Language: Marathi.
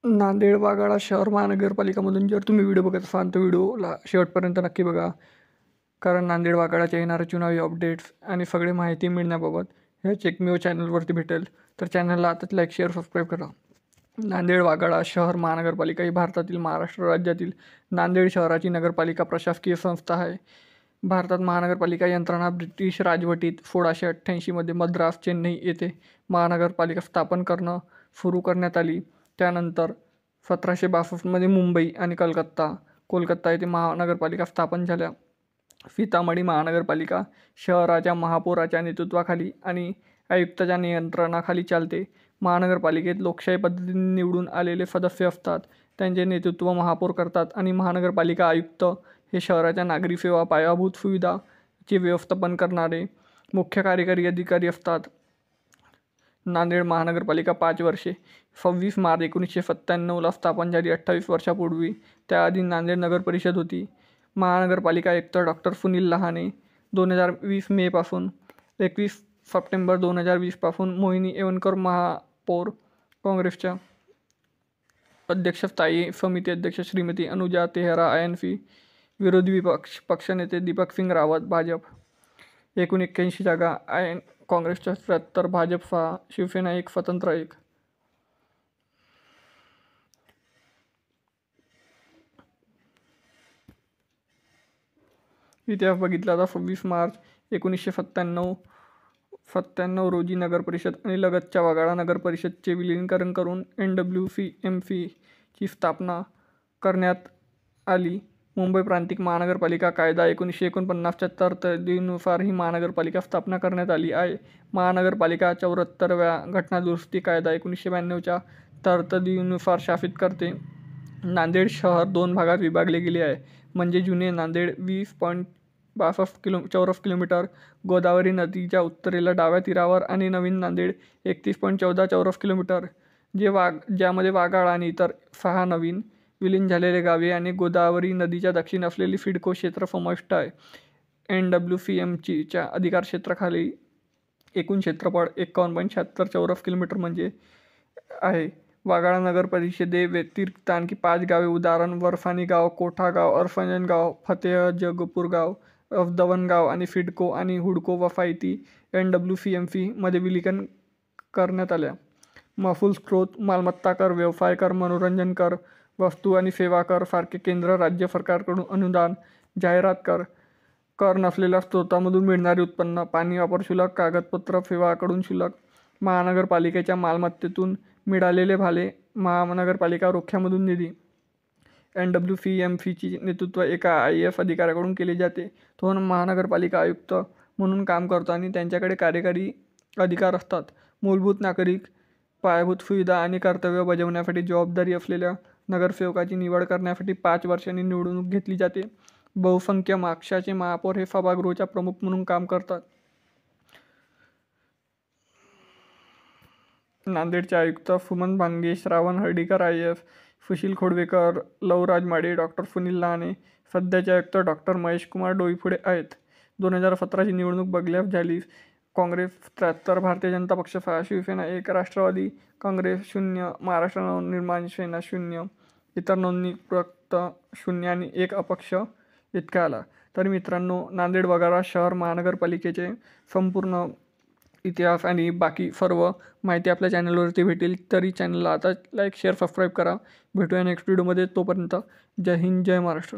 नांदेड वाघाळा शहर महानगरपालिकामधून जर तुम्ही व्हिडिओ बघत असाल तर व्हिडिओला शेवटपर्यंत नक्की बघा. कारण नांदेड वाघाळाच्या येणाऱ्या चुनावी अपडेट्स आणि सगळी माहिती मिळण्याबाबत ह्याच एकमेव चॅनलवरती भेटेल. तर चॅनलला आताच लाईक शेअर सबस्क्राईब करा. नांदेड वाघाळा शहर महानगरपालिका ही भारतातील महाराष्ट्र राज्यातील नांदेड शहराची नगरपालिका प्रशासकीय संस्था आहे. भारतात महानगरपालिका यंत्रणा ब्रिटिश राजवटीत 1688 मध्ये मद्रास, चेन्नई येथे महानगरपालिका स्थापन सुरू करण्यात आली. त्यानंतर 1762 मध्ये मुंबई आणि कोलकाता येथे महानगरपालिका स्थापन झाल्या. सीतामढी महानगरपालिका शहराच्या महापौराच्या नेतृत्वाखाली आणि आयुक्ताच्या नियंत्रणाखाली चालते. महानगरपालिकेत लोकशाही पद्धतीने निवडून आलेले सदस्य असतात. त्यांचे नेतृत्व महापौर करतात आणि महानगरपालिका आयुक्त हे शहराच्या नागरी सेवा, पायाभूत सुविधाचे व्यवस्थापन करणारे मुख्य कार्यकारी अधिकारी असतात. नांदेड महानगरपालिका 5 वर्षे 26 मार्च 1997ला स्थापन झाली. 28 वर्षापूर्वी त्याआधी नांदेड नगर परिषद होती. महानगरपालिका आयुक्त डॉक्टर सुनील लहाने 2020 मे पासून 21 सप्टेंबर 2020 पासून मोहिनी एवनकर महापौर, काँग्रेसच्या अध्यक्ष स्थायी समिती अध्यक्ष श्रीमती अनुजा तेहरा INC, विरोधी पक्षनेते दीपक सिंग रावत भाजप. एकूण 81 जागा. काँग्रेसच्या 73, भाजप 6, शिवसेना 1, स्वतंत्र 1. इतिहास बघितला तर 26 मार्च 1997 रोजी नगर परिषद आणि लगतच्या वाघाळा नगर परिषदचे विलीनीकरण करून NWCMC ची स्थापना करण्यात आली. मुंबई प्रांतिक महानगरपालिका कायदा 1949च्या तरतुदीनुसार ही महानगरपालिका स्थापना करण्यात आली आहे. महानगरपालिका 74व्या घटनादुरुस्ती कायदा 1992च्या तरतुदीनुसार शासित करते. नांदेड शहर 2 भागात विभागले गेले आहे. म्हणजे जुने नांदेड 20.62 चौरस किलोमीटर गोदावरी नदीच्या उत्तरेला डाव्या तीरावर आणि नवीन नांदेड 31.14 चौरस किलोमीटर ज्यामध्ये वाघाळा आणि इतर 6 नवीन विलीन झालेले गावे आणि गोदावरी नदीच्या दक्षिण असलेली सिडको क्षेत्र समाविष्ट आहे. NWCMCच्या अधिकार क्षेत्राखाली एकूण क्षेत्रफळ 51.76 चौरस किलोमीटर म्हणजे आहे. वाघाळा नगर परिषदे व्यतिरिक्त आणखी 5 गावे उदाहरण वरफानी गाव, कोठा गाव, अरफंजन गाव, फतेह जगपूर गाव, अफदवन गाव आणि सिडको आणि हुडको वसाहती NWCMC मध्ये विलीन करण्यात आल्या. महसूल स्त्रोत: मालमत्ता कर, व्यवसाय कर, मनोरंजन कर, वस्तू आणि सेवा कर सारखे केंद्र राज्य सरकारकडून अनुदान, जाहिरात कर, कर नसलेल्या स्त्रोतामधून मिळणारे उत्पन्न, पाणी वापर शुल्क, कागदपत्र सेवाकडून शुल्क, महानगरपालिकेच्या मालमत्तेतून मिळालेले भाडे, महानगरपालिका रोख्यामधून निधी. NWCMCचे नेतृत्व एका IAS अधिकाऱ्याकडून केले जाते. तो महानगरपालिका आयुक्त म्हणून काम करतो आणि त्यांच्याकडे कार्यकारी अधिकार असतात. मूलभूत नागरिक, पायाभूत सुविधा आणि कर्तव्य बजावण्यासाठी जबाबदारी असलेल्या नगरसेवकाची निवड करण्यासाठी 5 वर्षांनी निवडणूक घेतली जाते. बहुसंख्य पक्षाचे महापौर हे सभागृहाचे प्रमुख म्हणून काम करतात. नांदेडचे आयुक्त: सुमन भांगे, श्रावण हर्डीकर IAS, सुशील खोडवेकर, लवराज माडे, डॉक्टर सुनील लहाने. सध्याचे आयुक्त डॉक्टर महेश कुमार डोईफोडे आहेत. 2017ची निवडणूक बघल्यास झाली. काँग्रेस 73, भारतीय जनता पक्ष 6, शिवसेना 1, राष्ट्रवादी काँग्रेस 0, महाराष्ट्र नवनिर्माण सेना 0, इतर नोंदणीकृत 0 आणि 1 अपक्ष इतका आला. तर मित्रांनो, नांदेड वाघाळा शहर महानगरपालिकेचे संपूर्ण इतिहास आणि बाकी सर्व माहिती आपल्या चॅनलवरती भेटेल. तरी चॅनलला आता लाईक शेअर सबस्क्राईब करा. भेटूया नेक्स्ट व्हिडिओमध्ये. तोपर्यंत जय हिंद, जय महाराष्ट्र.